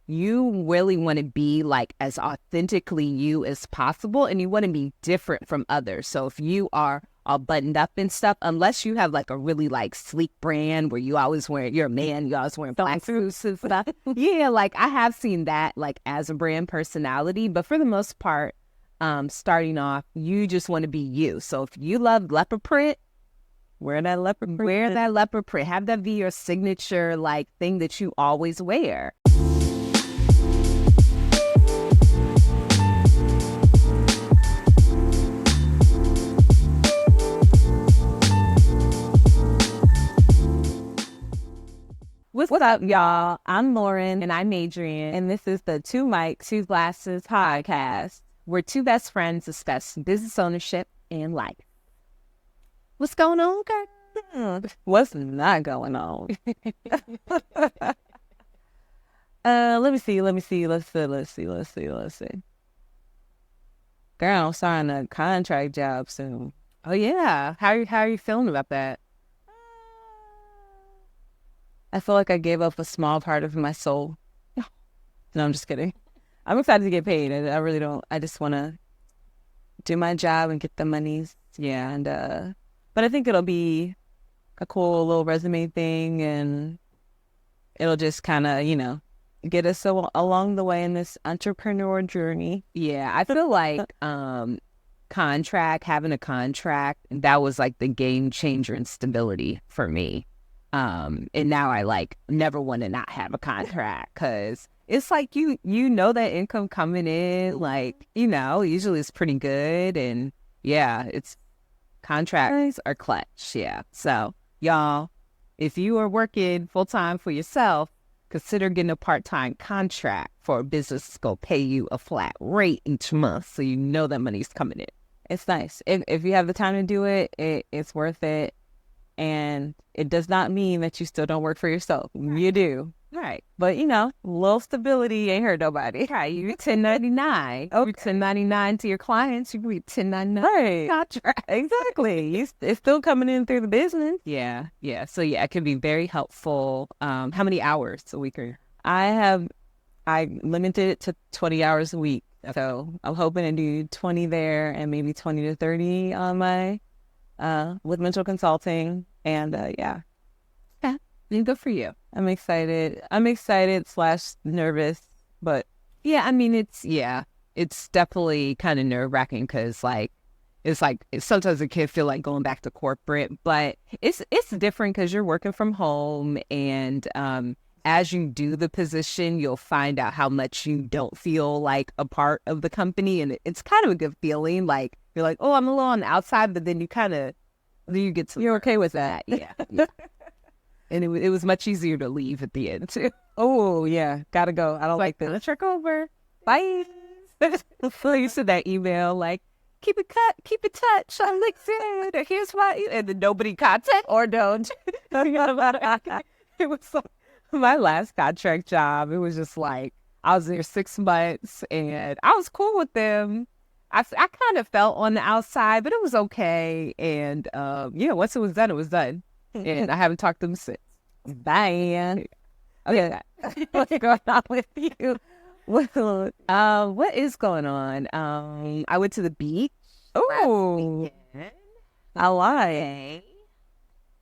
you really want to be like as authentically you as possible, and you want to be different from others. So if you are all buttoned up and stuff, unless you have like a really like sleek brand where you always wear, you're a man, you always wearing black suits and stuff. Yeah, like I have seen that like as a brand personality, but for the most part, starting off, you just want to be you. So if you love leopard print, Wear that leopard print. wear that leopard print. Have that be your signature like thing that you always wear. What's up, y'all? I'm Lauren, And I'm Adrienne. and this is the Two Mic, Two Glasses podcast. We're two best friends discuss business ownership and life. What's going on, girl? What's not going on? Let me see. Let's see. Girl, I'm starting a contract job soon. Oh yeah. How are you feeling about that? I feel like I gave up a small part of my soul. No, I'm just kidding. I'm excited to get paid. I really don't. I just want to do my job and get the monies. Yeah, and but I think it'll be a cool little resume thing, and it'll just kind of, get us along the way in this entrepreneur journey. Yeah, I feel like having a contract, that was like the game changer in stability for me. And now I like never want to not have a contract, because it's like you know that income coming in, like, usually it's pretty good. And yeah, it's contracts are clutch. Yeah. So y'all, if you are working full time for yourself, consider getting a part-time contract for a business that's going to pay you a flat rate each month, so you know that money's coming in. It's nice. If you have the time to do it, it's worth it. And it does not mean that you still don't work for yourself. You do. Right. But, little stability ain't hurt nobody. Right. You're 1099. Okay. You're 1099 to your clients. You can be 1099 Right. contract. Exactly. It's still coming in through the business. Yeah. Yeah. So yeah, it can be very helpful. How many hours a week are you? I limited it to 20 hours a week. So I'm hoping to do 20 there and maybe 20 to 30 on my with mental consulting. And yeah, Good for you. I'm excited / nervous, but Yeah, I mean, it's definitely kind of nerve-wracking, because sometimes it can feel like going back to corporate, but it's different because you're working from home, and as you do the position, you'll find out how much you don't feel like a part of the company, and it's kind of a good feeling. Like you're like, oh, I'm a little on the outside, but then you get to you're okay with that. yeah. And it was much easier to leave at the end too. Oh yeah, gotta go. I don't like this. Let's check over. Bye. So you sent that email like, keep it touch on LinkedIn, or here's why, and then nobody contact or don't. It was like my last contract job. It was just like I was there 6 months, and I was cool with them. I kind of felt on the outside, but it was okay. And once it was done, it was done. And I haven't talked to them since. Bye. Okay, what's going on with you? What is going on? I went to the beach. Oh, I like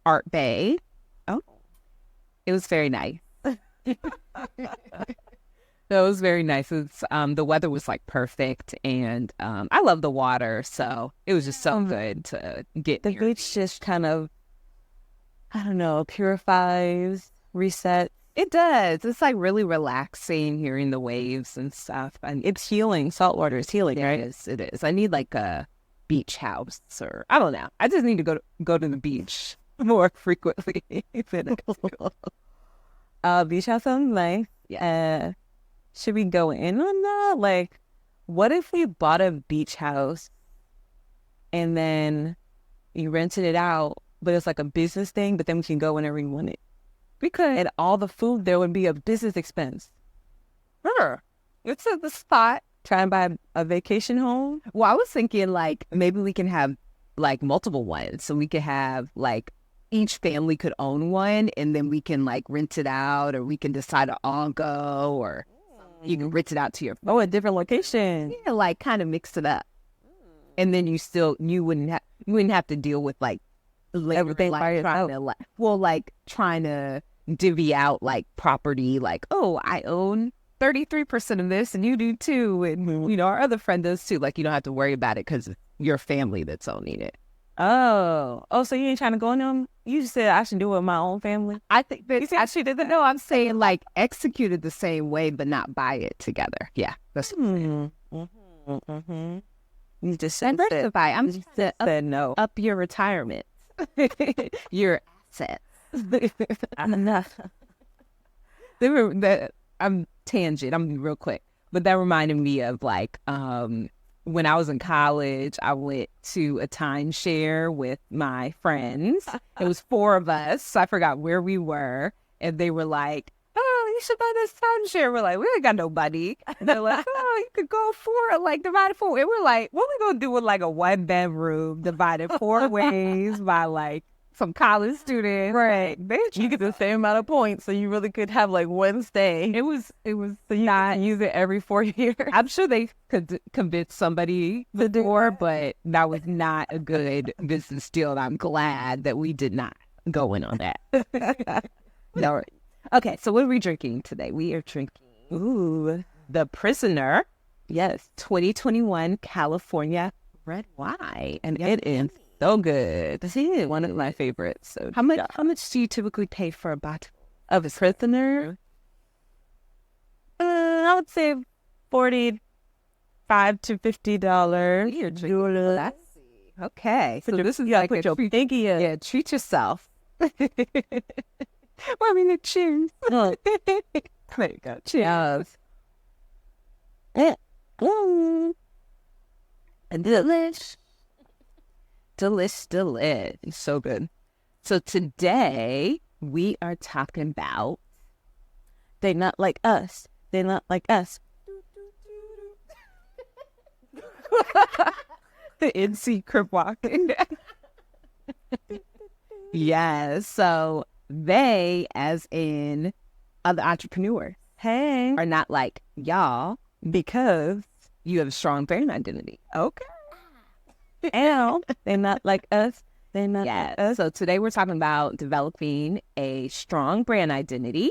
Art Bay. Oh. It was very nice. It was very nice. It's the weather was like perfect, and I love the water, so it was just so good to get the near. beach. Just kind of, I don't know, purifies, resets. It does. It's like really relaxing, hearing the waves and stuff, and It's healing. Salt water is healing, it right? is. It is. I need like a beach house, or I don't know. I just need to go to the beach more frequently. Beach house sounds nice. Yeah. Should we go in on that? Like, what if we bought a beach house and then you rented it out, but it's like a business thing, but then we can go whenever we want it? We could. And all the food there would be a business expense. Sure. It's at the spot. Try and buy a vacation home. Well, I was thinking like maybe we can have like multiple ones. So we could have like each family could own one, and then we can like rent it out, or we can decide to all go, or You can rinse it out to your Oh, a different location. yeah, like kind of mix it up, and then you wouldn't have to deal with like Everything like by trying yourself. to like trying to divvy out like property, like, oh, I own 33% of this and you do too, and our other friend does too. Like, you don't have to worry about it because your family that's owning it. Oh, so you ain't trying to go in them? You just said I should do it with my own family. I think that You see how she did that? no, I'm saying like executed the same way, but not buy it together. Yeah, that's Mm-hmm. You just said diversify. I'm You just just said no. up your retirement, your assets. Enough. They were that I'm tangent. I'm real quick, but that reminded me of like when I was in college. I went to a timeshare with my friends. It was 4 of us. So I forgot where we were, and they were like, "Oh, you should buy this timeshare." We're like, "We ain't got nobody." And they're like, "Oh, you could go for like divide it 4." And we're like, "What we gonna do with like a 1-bedroom divided 4 ways by like some college students?" Right. Bitch, You get the same amount of points, so you really could have like one stay. it was So you not use it every 4 years. I'm sure they could convince somebody before, but that was not a good business deal. And I'm glad that we did not go in on that. No. Okay, so what are we drinking today? We are drinking Ooh. The Prisoner Yes. 2021 California red wine, and Yep. it is so good. This is one of my favorites. So How much do you typically pay for a bottle? of a prisoner? I would say $45 to $50. You're drinking classy. Okay, so this is like put your treat, pinky in. yeah, treat yourself. Well, I mean, cheers. Look. There you go. Cheers. And delish. Delish. It's so good. So today we are talking about They not like us. They not like us. the NC Crip Walk. Yes. So they, as in other entrepreneurs, Hey. are not like y'all because you have a strong brand identity. Okay. And they not like us. They not Yes. like us. So today we're talking about developing a strong brand identity.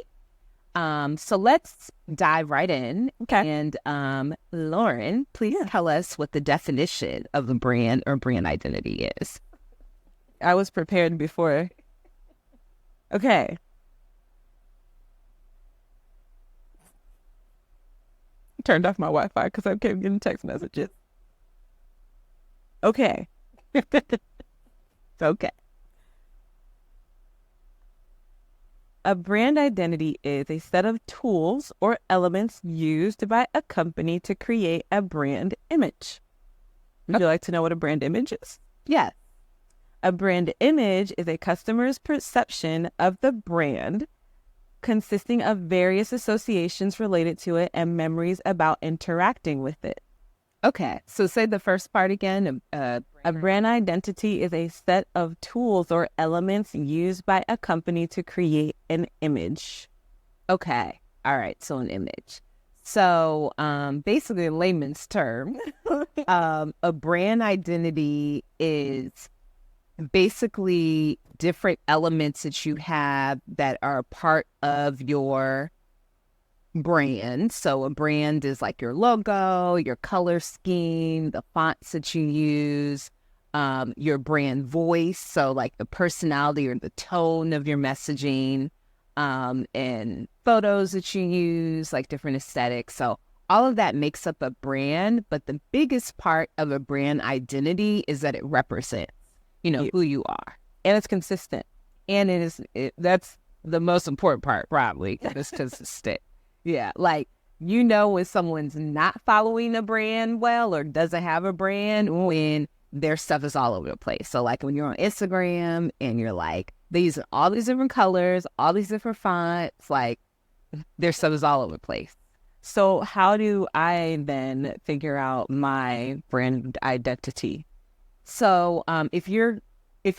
So let's dive right in. Okay. And Lauren, please tell us what the definition of a brand or brand identity is. I was prepared before. Okay. Turned off my Wi-Fi because I kept getting text messages. Okay. Okay. A brand identity is a set of tools or elements used by a company to create a brand image. Would you like to know what a brand image is? Yes. A brand image is a customer's perception of the brand, consisting of various associations related to it and memories about interacting with it. Okay. So say the first part again. A brand identity is a set of tools or elements used by a company to create an image. Okay. All right. So an image. So basically, in layman's term, a brand identity is basically different elements that you have that are part of your brand. So a brand is like your logo, your color scheme, the fonts that you use, your brand voice. So like the personality or the tone of your messaging, and photos that you use, like different aesthetics. So all of that makes up a brand. But the biggest part of a brand identity is that it represents, who you are. And it's consistent. And that's the most important part, probably. It's consistent. Yeah. Like, when someone's not following a brand well or doesn't have a brand when their stuff is all over the place. So like when you're on Instagram and you're like, these are all these different colors, all these different fonts, like their stuff is all over the place. So how do I then figure out my brand identity? So if you're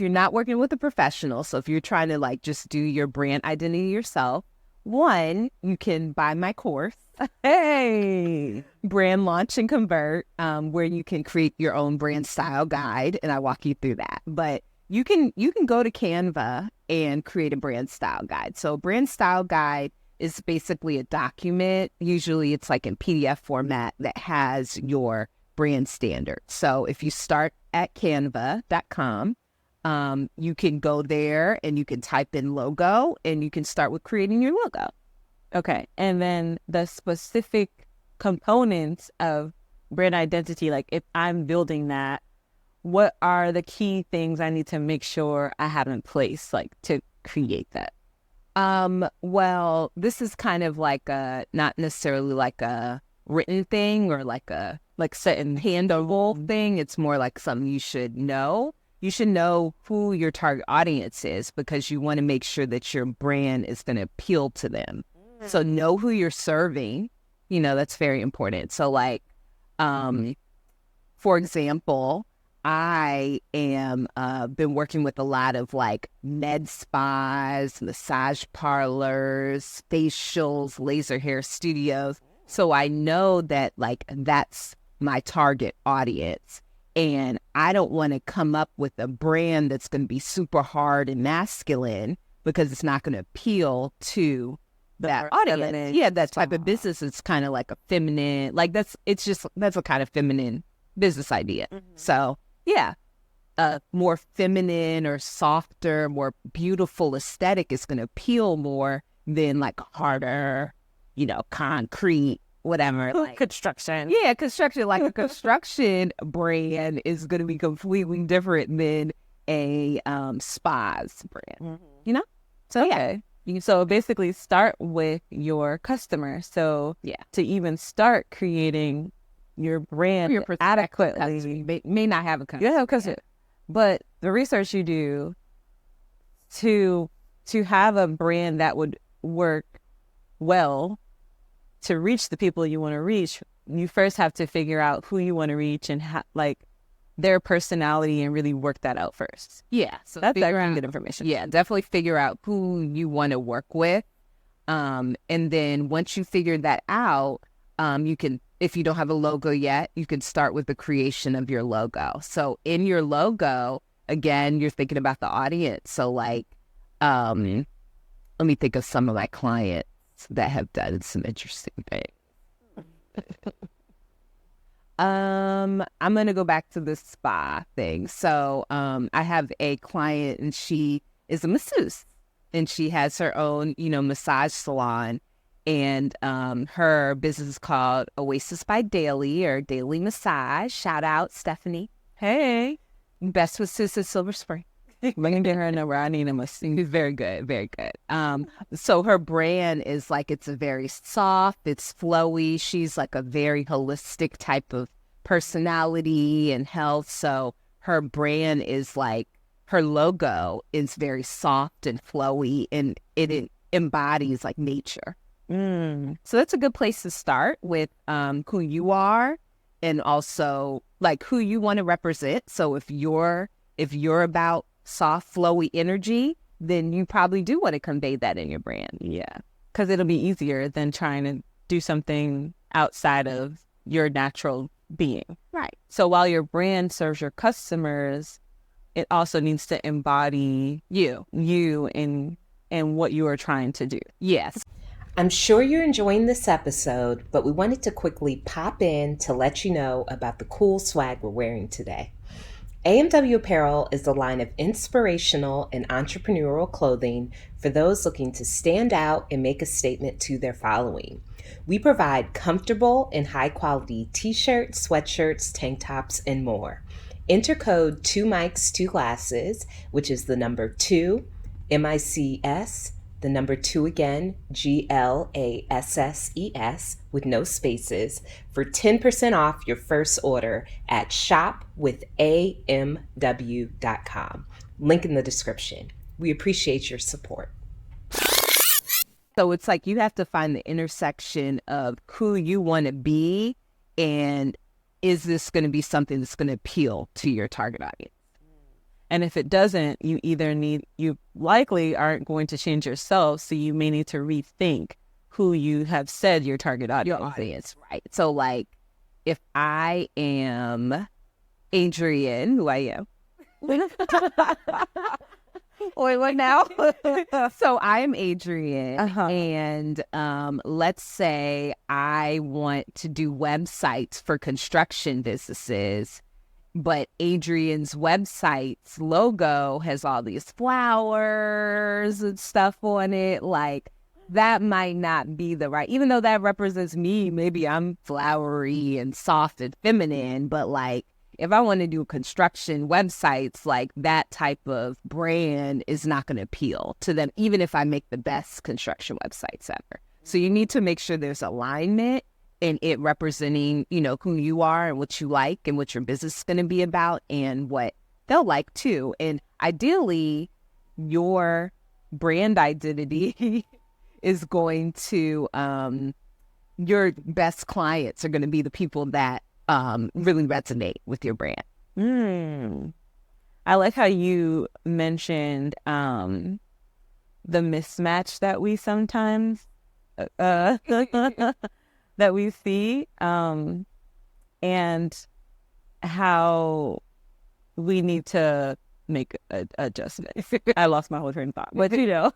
not working with a professional, so if you're trying to like just do your brand identity yourself, one, you can buy my course. Hey. Brand Launch and Convert, where you can create your own brand style guide, and I walk you through that. But you can go to Canva and create a brand style guide. So brand style guide is basically a document. Usually it's like in PDF format that has your brand standards. So if you start at canva.com, you can go there and you can type in logo and you can start with creating your logo. Okay. And then the specific components of brand identity, like if I'm building that, what are the key things I need to make sure I have in place, like to create that? Well, this is kind of like not necessarily like a written thing or like a set in handable thing. It's more like something you should know. You should know who your target audience is because you want to make sure that your brand is going to appeal to them. So know who you're serving. That's very important. So like, for example, I am been working with a lot of like med spas, massage parlors, facials, laser hair studios. So I know that like that's my target audience. And I don't want to come up with a brand that's going to be super hard and masculine because it's not going to appeal to that audience. Yeah, that type of business is kind of like a feminine, like that's a kind of feminine business idea. So yeah, a more feminine or softer, more beautiful aesthetic is going to appeal more than like harder, concrete, whatever. Like, Construction. Yeah, construction. Like a construction brand is going to be completely different than a spas brand, So yeah. So basically start with your customer. So Yeah. to even start creating your brand Your adequately. may not have a customer. You have a customer. But the research you do to have a brand that would work well to reach the people you want to reach, you first have to figure out who you want to reach and their personality and really work that out first. Yeah. So that's actually good information. Yeah, definitely figure out who you want to work with. And then once you figure that out, you can, if you don't have a logo yet, you can start with the creation of your logo. So in your logo, again, you're thinking about the audience. So like, let me think of some of my clients that have done some interesting things. I'm going to go back to the spa thing. So I have a client and she is a masseuse and she has her own, massage salon. And her business is called Oasis by Daily or Daily Massage. Shout out, Stephanie. Hey. Best masseuse in Silver Spring. I'm going to get her a number. I need a masseuse. Very good. Very good. So her brand is like, it's a very soft, it's flowy. She's like a very holistic type of personality and health. So her brand is like, her logo is very soft and flowy and it embodies like nature. So that's a good place to start with who you are and also like who you want to represent. So if you're about soft, flowy energy, then you probably do want to convey that in your brand. Yeah, because it'll be easier than trying to do something outside of your natural being. Right. So while your brand serves your customers, it also needs to embody you and what you are trying to do. Yes. I'm sure you're enjoying this episode, but we wanted to quickly pop in to let you know about the cool swag we're wearing today. AMW Apparel is a line of inspirational and entrepreneurial clothing for those looking to stand out and make a statement to their following. We provide comfortable and high-quality t-shirts, sweatshirts, tank tops, and more. Enter code 2mics2glasses, which is the number 2, MICS, the number 2 again, GLASSES, with no spaces, for 10% off your first order at shopwithamw.com. Link in the description. We appreciate your support. So it's like you have to find the intersection of who you want to be and is this going to be something that's going to appeal to your target audience? And if it doesn't, you likely aren't going to change yourself. So you may need to rethink who you have said your target audience. Your audience, right? So like, if I am Adrienne, who I am. Wait, what now? So I'm Adrienne, Uh-huh. and let's say I want to do websites for construction businesses, but Adrienne's website's logo has all these flowers and stuff on it. Like, that might not be the right, even though that represents me, maybe I'm flowery and soft and feminine, but like, if I want to do construction websites, like that type of brand is not going to appeal to them, even if I make the best construction websites ever. So you need to make sure there's alignment and it representing, you know, who you are and what you like and what your business is going to be about and what they'll like too. And ideally, your brand identity is going to, your best clients are going to be the people that really resonate with your brand. I like how you mentioned the mismatch that we sometimes that we see, and how we need to make adjustments. I lost my whole train of thought, but you know,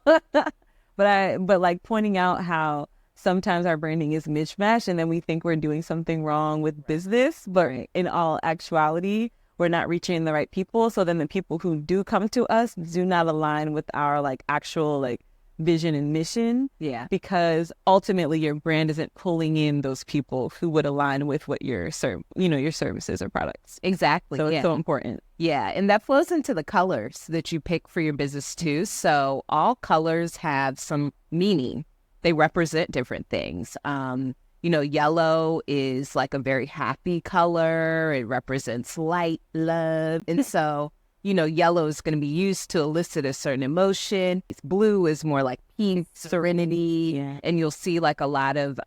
but like pointing out how sometimes our branding is mismatched and then we think we're doing something wrong with business, but in all actuality, we're not reaching the right people. So then the people who do come to us do not align with our like actual like vision and mission. Yeah. Because ultimately your brand isn't pulling in those people who would align with what your your services or products. Exactly. So yeah. it's so important. Yeah, and that flows into the colors that you pick for your business too. So all colors have some meaning. They represent different things. You know, yellow is like a very happy color. It represents light, love. And so, you know, yellow is going to be used to elicit a certain emotion. Blue is more like peace, serenity. Yeah. And you'll see like a lot of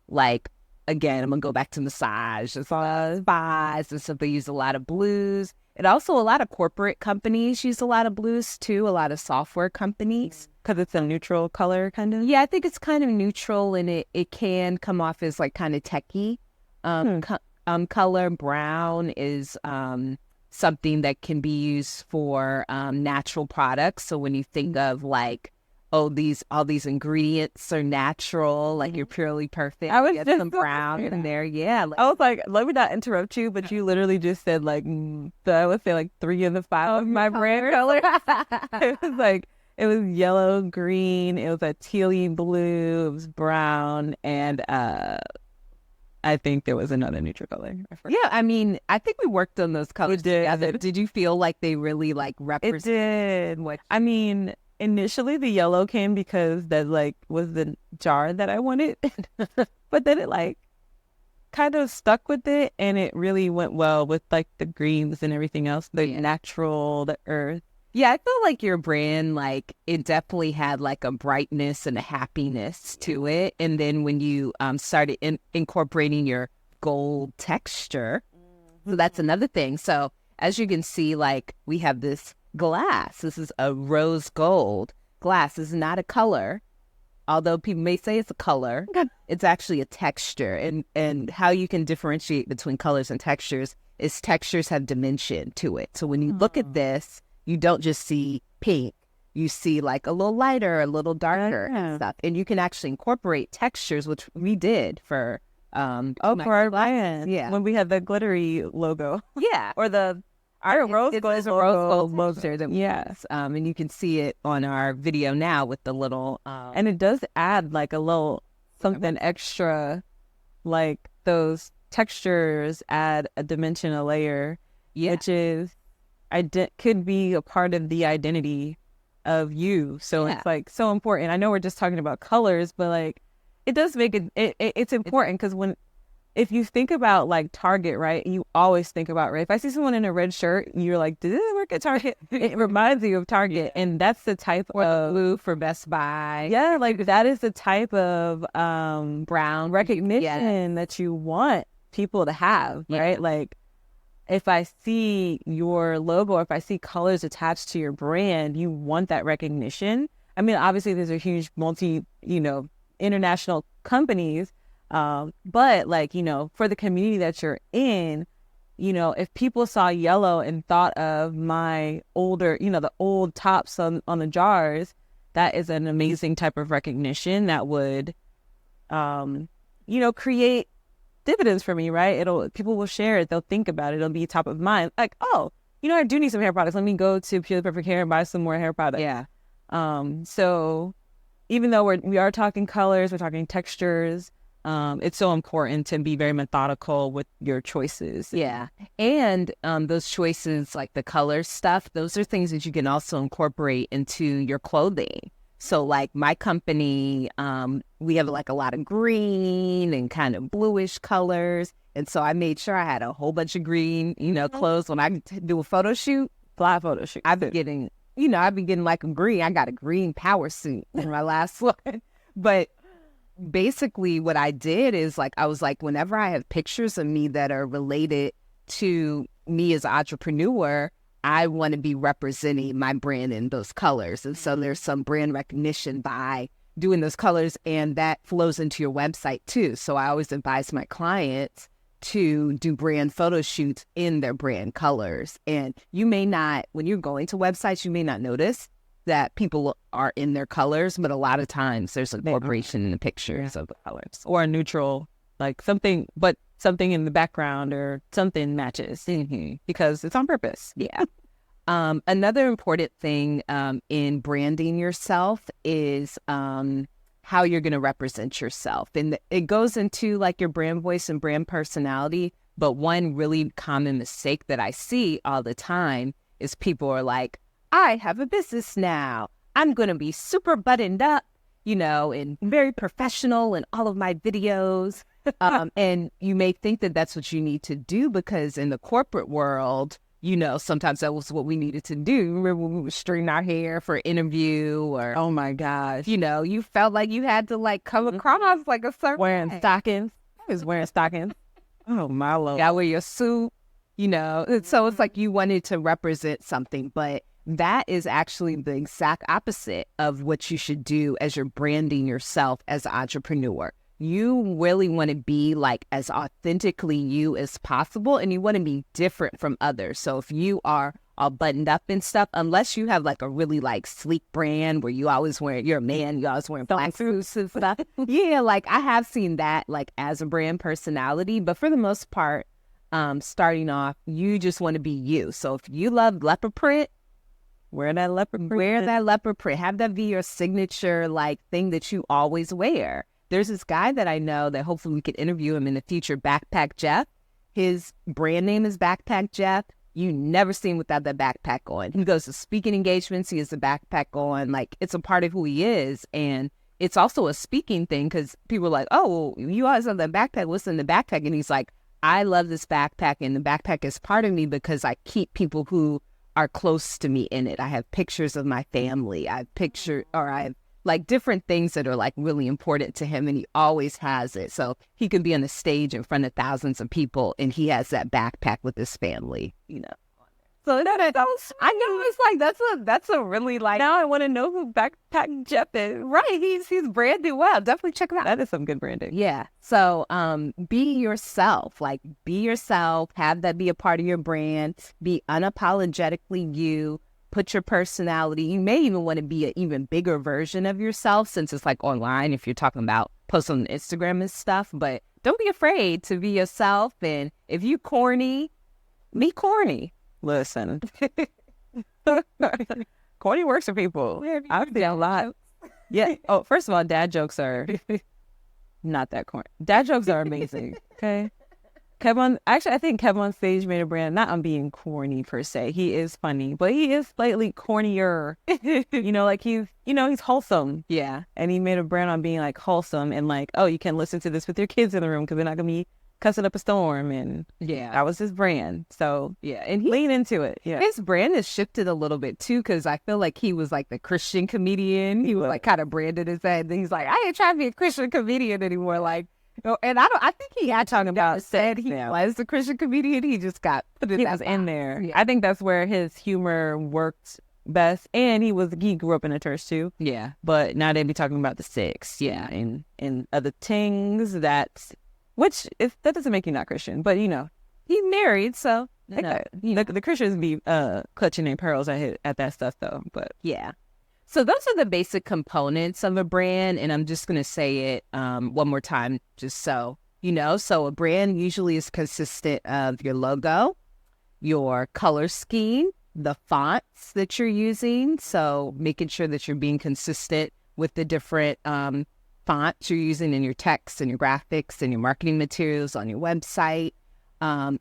like, again, I'm going to go back to massage. It's all spas and stuff. They use a lot of blues. And also a lot of corporate companies use a lot of blues too, a lot of software companies. Because it's a neutral color kind of? Yeah, I think it's kind of neutral and it can come off as like kind of techie. Color brown is something that can be used for natural products. So when you think of like, oh, all these ingredients are natural, like you're purely perfect. I was Get just some brown in there. Yeah. I was like, let me not interrupt you, but you literally just said like, I would say like 3 of the 5 of my brand color. It was like, it was yellow, green, it was a tealy blue, it was brown, and I think there was another neutral color. Yeah, I mean, I think we worked on those colors together. Did you feel like they really like It represent did. what? I mean, initially the yellow came because that like was the jar that I wanted, but then it like kind of stuck with it, and it really went well with like the greens and everything else, the natural, the earth. Yeah, I feel like your brand, like it definitely had like a brightness and a happiness to it. And then when you started incorporating your gold texture, so that's another thing. So as you can see, like we have this glass. This is a rose gold glass. This is not a color, although people may say it's a color. It's actually a texture. And how you can differentiate between colors and textures is textures have dimension to it. So when you look at this, you don't just see pink. You see like a little lighter, a little darker and stuff. And you can actually incorporate textures, which we did for for our brand. Yeah. When we had the glittery logo. Yeah. Or our rose gold It's a rose gold logo. Yes. And you can see it on our video now with the little And it does add like a little something extra, like those textures add a dimension, a layer, which is could be a part of the identity of you. So it's like so important. I know we're just talking about colors, but like it does make it's important because if you think about like Target, right, you always think about red. If I see someone in a red shirt, you're like, did it work at Target? It reminds you of Target. And that's the type of blue for Best Buy. Yeah, like that is the type of brown recognition that you want people to have, right? Like if I see your logo, or if I see colors attached to your brand, you want that recognition. I mean, obviously there's a huge international companies. But like, you know, for the community that you're in, you know, if people saw yellow and thought of my older, you know, the old tops on the jars, that is an amazing type of recognition that would, you know, create dividends for me, right? People will share it. They'll think about it. It'll be top of mind. Like, oh, you know, I do need some hair products. Let me go to Purely Perfect Hair and buy some more hair products. Yeah. So even though we are talking colors, we're talking textures, it's so important to be very methodical with your choices. Yeah. And those choices, like the color stuff, those are things that you can also incorporate into your clothing. So like my company, we have like a lot of green and kind of bluish colors. And so I made sure I had a whole bunch of green, you know, clothes. When I do a photo shoot, Fly photo shoot. I've been getting, you know, I've been getting like a green. I got a green power suit in my last one. But basically what I did is like, I was like, whenever I have pictures of me that are related to me as an entrepreneur, I want to be representing my brand in those colors. And so there's some brand recognition by doing those colors, and that flows into your website too. So I always advise my clients to do brand photo shoots in their brand colors. And you may not, when you're going to websites, you may not notice that people are in their colors, but a lot of times there's incorporation in the pictures of the colors. Or a neutral, like something in the background or something matches because it's on purpose. Yeah. Another important thing in branding yourself is how you're going to represent yourself. And it goes into like your brand voice and brand personality. But one really common mistake that I see all the time is people are like, I have a business now. I'm going to be super buttoned up, you know, and very professional in all of my videos. And you may think that that's what you need to do because in the corporate world, you know, sometimes that was what we needed to do. Remember when we would straighten our hair for an interview or, Oh my gosh. you know, you felt like you had to like come across like a certain Wearing way. stockings. I was wearing stockings. Oh my Lord. You gotta wear your suit, you know. And so it's like you wanted to represent something, but that is actually the exact opposite of what you should do as you're branding yourself as an entrepreneur. You really want to be like as authentically you as possible, and you want to be different from others. So if you are all buttoned up and stuff, unless you have like a really like sleek brand where you always wear, you're a man, you always wearing black suits and stuff. Yeah, like I have seen that like as a brand personality, but for the most part, starting off, you just want to be you. So if you love leopard print, Wear that leopard print. wear that leopard print. Have that be your signature like thing that you always wear. There's this guy that I know that hopefully we could interview him in the future, Backpack Jeff. His brand name is Backpack Jeff. You never see him without that backpack on. He goes to speaking engagements. He has the backpack on. Like, it's a part of who he is. And it's also a speaking thing because people are like, oh, well, you always have that backpack. What's in the backpack? And he's like, I love this backpack. And the backpack is part of me because I keep people who are close to me in it. I have pictures of my family. I have like different things that are like really important to him, and he always has it. So he can be on the stage in front of thousands of people and he has that backpack with his family, you know. So that was, I know it's like that's a really like, Now I want to know who Backpack Jeff is. right, he's branded well. Definitely check him out. That is some good branding. Yeah. So be yourself. Like, be yourself. Have that be a part of your brand. Be unapologetically you. Put your personality. You may even want to be an even bigger version of yourself since it's like online if you're talking about posts on Instagram and stuff. But don't be afraid to be yourself. And if you corny, be corny. Listen. Corny works for people. I've seen a lot. Yeah. Oh, first of all, dad jokes are not that corny. Dad jokes are amazing. Okay. I think Kev on Stage made a brand, not on being corny per se. He is funny, but he is slightly cornier. You know, like he's wholesome. Yeah. And he made a brand on being like wholesome and like, oh, you can listen to this with your kids in the room because they're not going to be cussing up a storm. And Yeah. that was his brand. So Yeah. And lean into it. Yeah. his brand has shifted a little bit too, because I feel like he was like the Christian comedian. He was like kind of branded his head. And he's like, I ain't trying to be a Christian comedian anymore. Like, and I think he had talking about said he was the Christian comedian. He just got put in He that was in box. there. Yeah. I think that's where his humor worked best. And he grew up in the church too. Yeah. But now they be talking about the six. Yeah. And other things that doesn't make you not Christian. But, He married, so the Christians be clutching their pearls at that stuff though. But yeah. So those are the basic components of a brand. And I'm just going to say it one more time, just so you know. So a brand usually is consistent of your logo, your color scheme, the fonts that you're using. So making sure that you're being consistent with the different fonts you're using in your text and your graphics and your marketing materials on your website.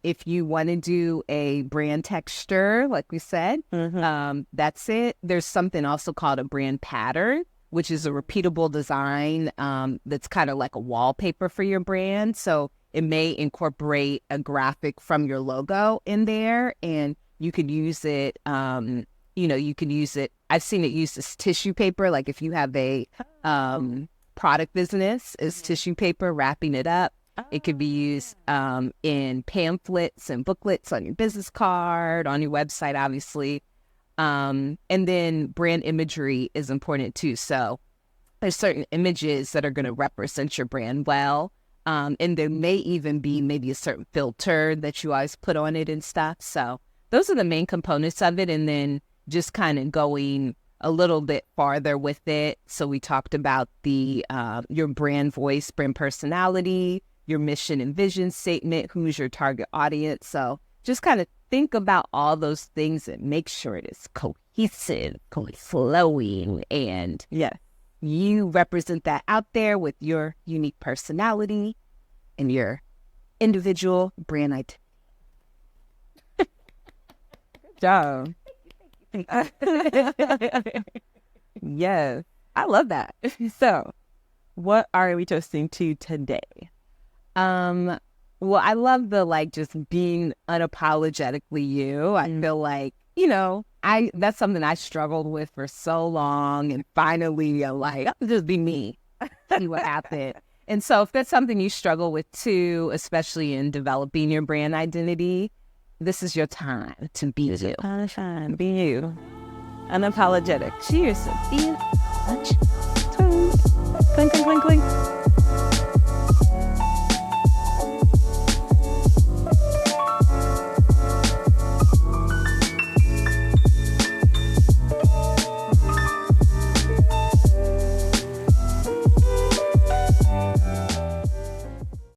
If you want to do a brand texture, like we said, that's it. There's something also called a brand pattern, which is a repeatable design that's kind of like a wallpaper for your brand. So it may incorporate a graphic from your logo in there, and you could use it. You can use it. I've seen it used as tissue paper. Like if you have a product business, as tissue paper, wrapping it up. It could be used in pamphlets and booklets on your business card, on your website, obviously. And then brand imagery is important too. So there's certain images that are going to represent your brand well. And there may even be maybe a certain filter that you always put on it and stuff. So those are the main components of it. And then just kind of going a little bit farther with it. So we talked about your brand voice, brand personality, your mission and vision statement, who's your target audience. So just kind of think about all those things and make sure it is cohesive, flowing, and you represent that out there with your unique personality and your individual brand identity. Good job. Yes, I love that. So what are we toasting to today? Well, I love the just being unapologetically you. I feel like, that's something I struggled with for so long, and finally I'm like, I'll just be me. See what happened. And so if that's something you struggle with too, especially in developing your brand identity, this is your time to be you. Be you. Unapologetic. Cheers. Be much. Clink, clink, clink, clink.